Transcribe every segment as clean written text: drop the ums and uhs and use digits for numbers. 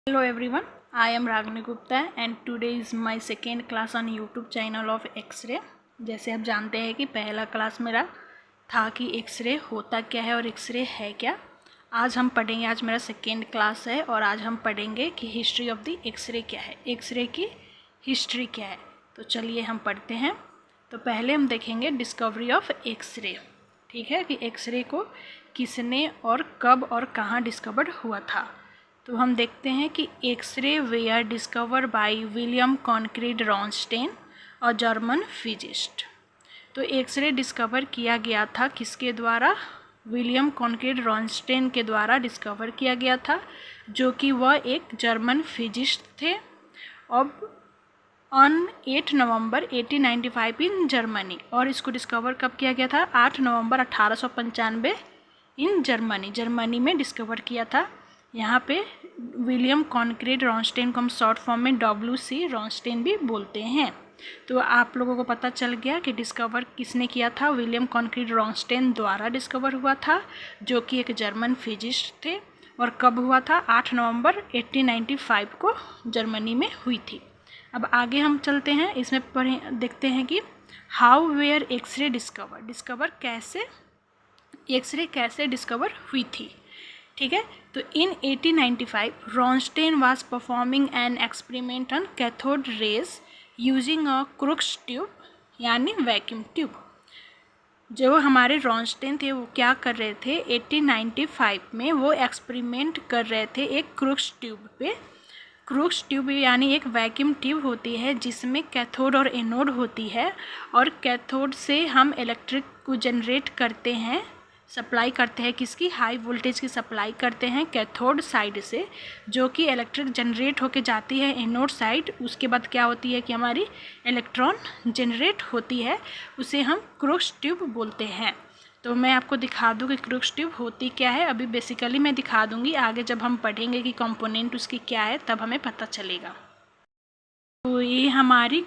Hello everyone, I am Ragini Gupta and today is my second class on YouTube channel of X-ray। जैसे आप जानते हैं कि पहला क्लास मेरा था कि एक्सरे होता क्या है और एक्सरे है क्या। आज हम पढ़ेंगे, आज मेरा सेकेंड क्लास है और आज हम पढ़ेंगे कि हिस्ट्री ऑफ द एक्सरे क्या है, एक्सरे की हिस्ट्री क्या है। तो चलिए हम पढ़ते हैं। तो पहले हम देखेंगे डिस्कवरी ऑफ एक्सरे, ठीक है, कि एक्सरे को किसने और कब और कहाँ डिस्कवर हुआ था। तो हम देखते हैं कि x-ray were discover by William Conrad Roentgen और जर्मन फिजिस्ट। तो एक्सरे डिस्कवर किया गया था किसके द्वारा? विलियम कॉनक्रीड रॉन्स्टेन के द्वारा डिस्कवर किया गया था, जो कि वह एक जर्मन फिजिस्ट थे। अब ऑन 8 नवंबर 1895 इन जर्मनी, और इसको डिस्कवर कब किया गया था? 8 नवंबर 1895 इन जर्मनी में डिस्कवर किया था। यहाँ पे विलियम कॉनक्रीड रॉन्स्टेन को हम शॉर्ट फॉर्म में WC रॉन्स्टेन भी बोलते हैं। तो आप लोगों को पता चल गया कि डिस्कवर किसने किया था? विलियम कॉनक्रीड रॉन्स्टेन द्वारा डिस्कवर हुआ था, जो कि एक जर्मन फिजिस्ट थे। और कब हुआ था? 8 नवंबर 1895 को जर्मनी में हुई थी। अब आगे हम चलते हैं, इसमें देखते हैं कि हाउ वेयर एक्सरे डिस्कवर कैसे एक्सरे कैसे डिस्कवर हुई थी, ठीक है। तो in 1895 Roentgen was performing an experiment on cathode rays using a Crookes tube, यानी वैक्यूम ट्यूब। जो हमारे रॉन्स्टेन थे वो क्या कर रहे थे? 1895 में वो एक्सपेरिमेंट कर रहे थे एक क्रूक्स ट्यूब पे। क्रूक्स ट्यूब यानी एक वैक्यूम ट्यूब होती है जिसमें कैथोड और एनोड होती है, और कैथोड से हम इलेक्ट्रिक को जनरेट करते हैं, सप्लाई करते हैं किसकी? हाई वोल्टेज की सप्लाई करते हैं कैथोड साइड से, जो कि इलेक्ट्रिक जनरेट होके जाती है एनोड साइड। उसके बाद क्या होती है कि हमारी इलेक्ट्रॉन जनरेट होती है, उसे हम क्रूक्स ट्यूब बोलते हैं। तो मैं आपको दिखा दूँ कि क्रूक्स ट्यूब होती क्या है। अभी बेसिकली मैं दिखा दूँगी, आगे जब हम पढ़ेंगे कि कंपोनेंट उसकी क्या है तब हमें पता चलेगा। तो ये हमारी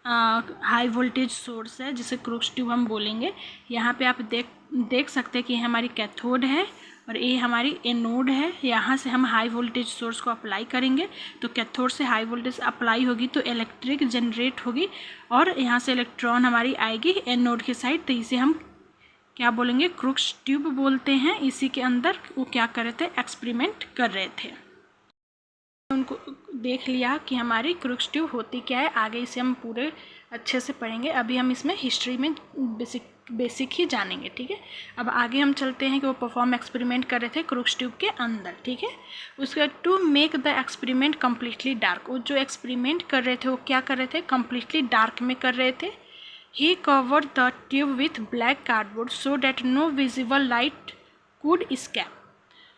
हाई वोल्टेज सोर्स है जिसे क्रूक्स ट्यूब हम बोलेंगे। यहाँ पे आप देख सकते हैं कि हमारी कैथोड है और ये हमारी एनोड है। यहाँ से हम हाई वोल्टेज सोर्स को अप्लाई करेंगे, तो कैथोड से हाई वोल्टेज अप्लाई होगी तो इलेक्ट्रिक जनरेट होगी, और यहाँ से इलेक्ट्रॉन हमारी आएगी एनोड की साइड। तो इसे हम क्या बोलेंगे? क्रूक्स ट्यूब बोलते हैं। इसी के अंदर वो क्या कर रहे थे? एक्सपेरिमेंट कर रहे थे। उनको देख लिया कि हमारी क्रूक्स ट्यूब होती क्या है। आगे इसे हम पूरे अच्छे से पढ़ेंगे। अभी हम इसमें हिस्ट्री में बेसिक ही जानेंगे, ठीक है। अब आगे हम चलते हैं कि वो परफॉर्म एक्सपेरिमेंट कर रहे थे क्रूक्स ट्यूब के अंदर, ठीक है। उसके बाद to make the experiment completely dark, वो जो एक्सपेरिमेंट कर रहे थे वो क्या कर रहे थे? कम्प्लीटली डार्क में कर रहे थे। He covered the tube with black cardboard so that no visible light could escape.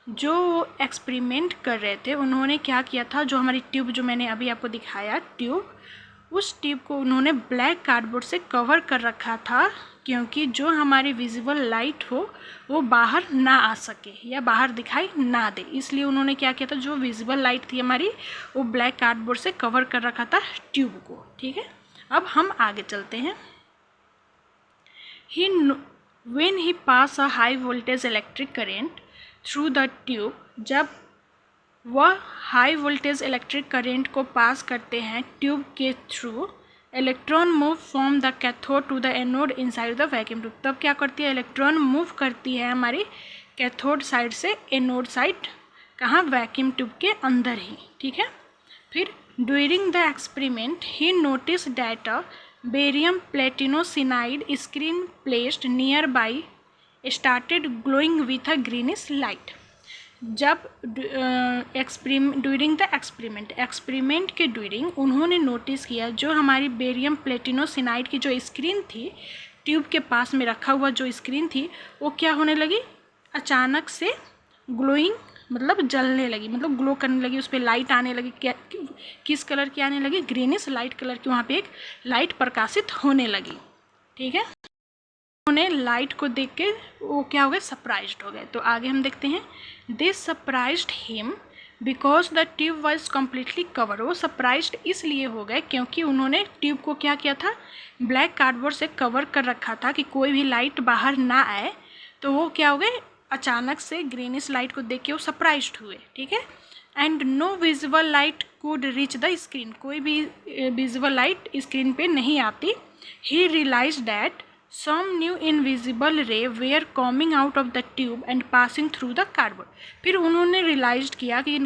जो एक्सपेरिमेंट कर रहे थे उन्होंने क्या किया था? जो हमारी ट्यूब, जो मैंने अभी आपको दिखाया ट्यूब, उस ट्यूब को उन्होंने ब्लैक कार्डबोर्ड से कवर कर रखा था, क्योंकि जो हमारी विजिबल लाइट हो वो बाहर ना आ सके या बाहर दिखाई ना दे। इसलिए उन्होंने क्या किया था? जो विजिबल लाइट थी हमारी वो ब्लैक कार्डबोर्ड से कवर कर रखा था ट्यूब को, ठीक है। अब हम आगे चलते हैं। when he pass a high voltage electric current through the tube, जब वह हाई वोल्टेज इलेक्ट्रिक करेंट को पास करते हैं ट्यूब के through, electron move from the cathode to the anode inside the vacuum tube. तब क्या करती है? इलेक्ट्रॉन मूव करती है हमारी कैथोड साइड से एनोड साइड, कहाँ? वैक्यूम ट्यूब के अंदर ही, ठीक है। फिर during the experiment he notice that a barium platinocyanide screen placed nearby started glowing with a greenish light. जब ड्यूरिंग द एक्सपेरिमेंट के ड्यूरिंग उन्होंने नोटिस किया जो हमारी बेरियम प्लेटिनोसिनाइड की जो स्क्रीन थी, ट्यूब के पास में रखा हुआ जो स्क्रीन थी, वो क्या होने लगी? अचानक से ग्लोइंग, मतलब जलने लगी, मतलब ग्लो करने लगी, उस पर लाइट आने लगी। क्या, किस कलर की आने लगी? ग्रीनिश लाइट कलर की। वहाँ पे एक लाइट प्रकाशित होने लगी, ठीक है। उन्होंने लाइट को देख के वो क्या हो गए? सरप्राइज्ड हो गए। तो आगे हम देखते हैं। This surprised him because the tube was completely cover. वो सरप्राइज्ड इसलिए हो गए क्योंकि उन्होंने ट्यूब को क्या किया था? ब्लैक कार्डबोर्ड से कवर कर रखा था कि कोई भी लाइट बाहर ना आए। तो वो क्या हो गए? अचानक से ग्रीनिश लाइट को देख के वो सरप्राइज्ड हुए, ठीक है। And no visible light could reach the screen, कोई भी विजिबल लाइट स्क्रीन पे नहीं आती. He realize that some new invisible ray were coming out of the tube and passing through the cardboard. फिर उन्होंने रियलाइज किया कि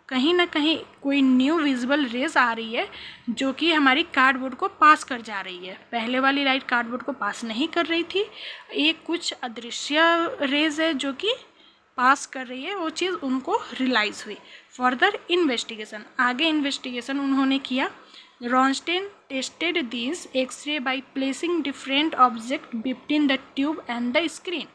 कहीं ना कहीं कोई न्यू विजिबल रेज आ रही है जो कि हमारी कार्डबोर्ड को पास कर जा रही है. पहले वाली लाइट कार्डबोर्ड को पास नहीं कर रही थी, एक कुछ अदृश्य रेज है जो कि पास कर रही है, वो चीज़ उनको रियलाइज़ हुई. फर्दर इन्वेस्टिगेशन, आगे इन्वेस्टिगेशन उन्होंने किया. Roentgen tested this X-ray by placing different object between the tube and the screen.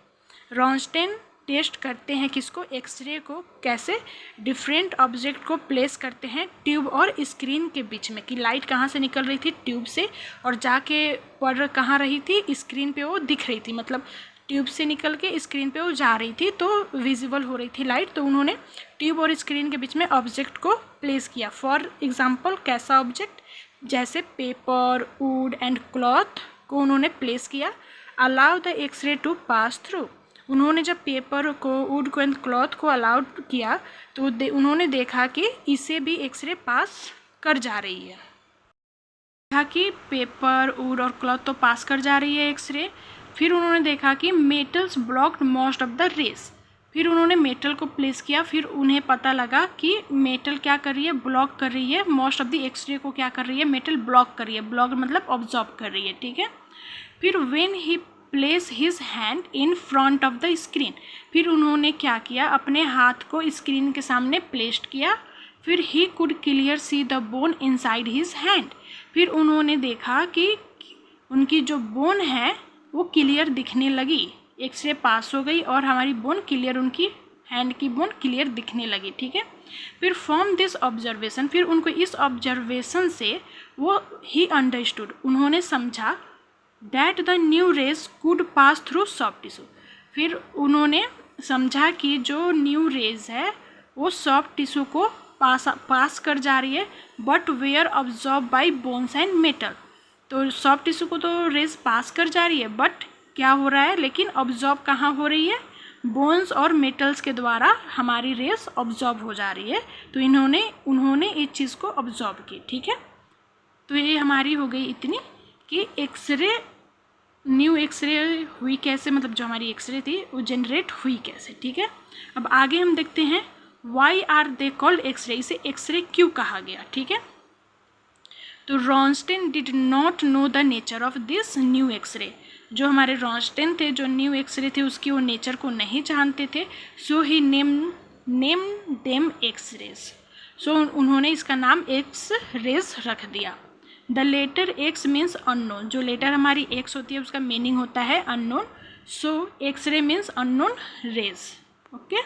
Roentgen test करते हैं किसको, एक्सरे को, कैसे, डिफरेंट ऑब्जेक्ट को प्लेस करते हैं ट्यूब और स्क्रीन के बीच में, कि लाइट कहाँ से निकल रही थी, ट्यूब से, और जाके पड़ कहाँ रही थी, स्क्रीन पे वो दिख रही थी. मतलब ट्यूब से निकल के स्क्रीन पे वो जा रही थी तो विजिबल हो रही थी लाइट, तो उन्होंने ट्यूब और स्क्रीन के बीच में ऑब्जेक्ट को प्लेस किया. फॉर एग्जांपल कैसा ऑब्जेक्ट, जैसे पेपर, वुड एंड क्लॉथ को उन्होंने प्लेस किया. Allow the X-ray to pass through, उन्होंने जब पेपर को, वुड को एंड क्लॉथ को अलाउड किया तो उन्होंने देखा कि इसे भी एक्सरे पास कर जा रही है. देखा कि पेपर, वुड और क्लॉथ तो पास कर जा रही है एक्सरे. फिर उन्होंने देखा कि metals blocked most of the rays. फिर उन्होंने मेटल को प्लेस किया. फिर उन्हें पता लगा कि मेटल क्या कर रही है, ब्लॉक कर रही है. मोस्ट ऑफ द एक्सरे को क्या कर रही है, मेटल ब्लॉक कर रही है. ब्लॉक मतलब ऑब्जॉर्ब कर रही है, ठीक है. फिर when he place his hand in front of the screen, फिर उन्होंने क्या किया, अपने हाथ को स्क्रीन के सामने प्लेस्ड किया. फिर he could clear see the bone inside his hand. फिर उन्होंने देखा कि उनकी जो बोन है वो क्लियर दिखने लगी. एक्सरे पास हो गई और हमारी बोन क्लियर, उनकी हैंड की बोन क्लियर दिखने लगी, ठीक है. फिर फ्रॉम दिस ऑब्जर्वेशन, फिर उनको इस ऑब्जर्वेशन से वो ही अंडरस्टूड, उन्होंने समझा that the new rays could pass through soft tissue. फिर उन्होंने समझा कि जो न्यू रेज है वो सॉफ्ट टिश्यू को पास कर जा रही है, but were absorb by bones and metal. तो सॉफ्ट टिश्यू को तो रेज पास कर जा रही है, बट क्या हो रहा है, लेकिन ऑब्जॉर्ब कहाँ हो रही है, बोन्स और मेटल्स के द्वारा हमारी रेज ऑब्जॉर्ब हो जा रही है. तो उन्होंने इस चीज़ को ऑब्जॉर्ब की, ठीक है. तो ये हमारी हो गई इतनी कि एक्सरे, न्यू एक्सरे हुई कैसे, मतलब जो हमारी एक्सरे थी वो जनरेट हुई कैसे, ठीक है. अब आगे हम देखते हैं why are they called X-ray, इसे एक्सरे क्यों कहा गया, ठीक है. तो Roentgen did not know the nature of this new X-ray. जो हमारे रॉन्स्टेन थे, जो न्यू एक्सरे थे उसकी वो नेचर को नहीं जानते थे. So he name them X-rays. सो उन्होंने इसका नाम एक्स रेज रख दिया. The letter X means unknown, जो लेटर हमारी एक्स होती है उसका मीनिंग होता है unknown. So X-ray means unknown rays, okay.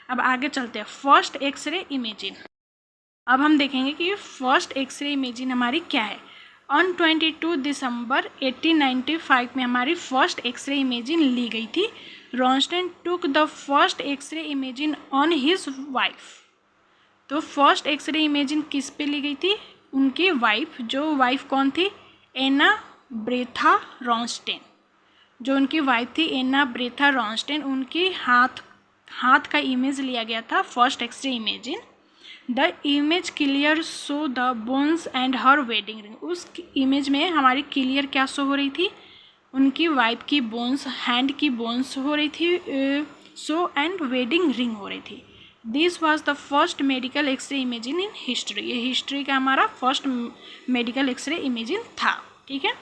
अब आगे चलते हैं. First X-ray imaging. अब हम देखेंगे कि फर्स्ट एक्सरे इमेजिन हमारी क्या है. ऑन 22 दिसंबर 1895 में हमारी फर्स्ट एक्सरे इमेजिन ली गई थी. Roentgen took the first X-ray imaging on his wife. तो फर्स्ट एक्सरे इमेजिन किस पे ली गई थी, उनकी वाइफ. जो वाइफ कौन थी, एना ब्रेथा रॉन्स्टेन. जो उनकी वाइफ थी एना ब्रेथा रॉन्स्टेन, उनकी हाथ का इमेज लिया गया था first X-ray imaging. The image clear show the bones and her wedding ring. उस इमेज में हमारी क्लियर क्या शो हो रही थी, उनकी वाइफ की बोन्स, हैंड की बोन्स हो रही थी शो, एंड वेडिंग रिंग हो रही थी. This was the first medical X-ray imaging in history. ये हिस्ट्री का हमारा फर्स्ट मेडिकल एक्सरे इमेजिन था, ठीक है.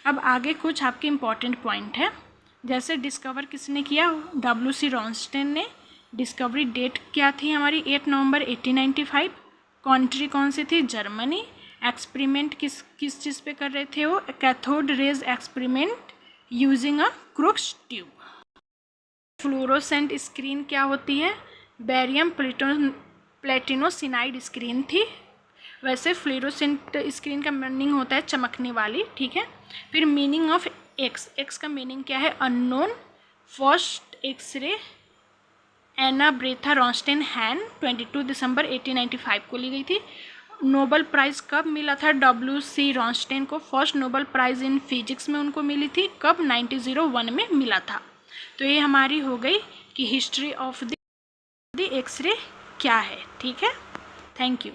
अब आगे कुछ आपके इम्पॉर्टेंट पॉइंट है. जैसे डिस्कवर किसने किया, WC रॉन्स्टेन ने. डिस्कवरी डेट क्या थी हमारी, 8 नवंबर 1895. कंट्री कौन सी थी, जर्मनी. एक्सपेरिमेंट किस चीज़ पे कर रहे थे वो, cathode rays experiment using a Crookes tube. Fluorescent screen क्या होती है, बेरियम प्लेटिनोसिनाइड स्क्रीन थी. वैसे फ्लोरोसेंट स्क्रीन का मीनिंग होता है चमकने वाली, ठीक है. फिर मीनिंग ऑफ एक्स का मीनिंग क्या है, अननोन. फर्स्ट एक्सरे एना ब्रेथा रॉन्स्टेन हैंड 22 दिसंबर 1895 को ली गई थी. नोबल प्राइज़ कब मिला था WC रॉन्स्टेन को, first Nobel prize in physics में उनको मिली थी कब, 1901 में मिला था. तो ये हमारी हो गई कि हिस्ट्री ऑफ द एक्सरे क्या है, ठीक है. Thank you.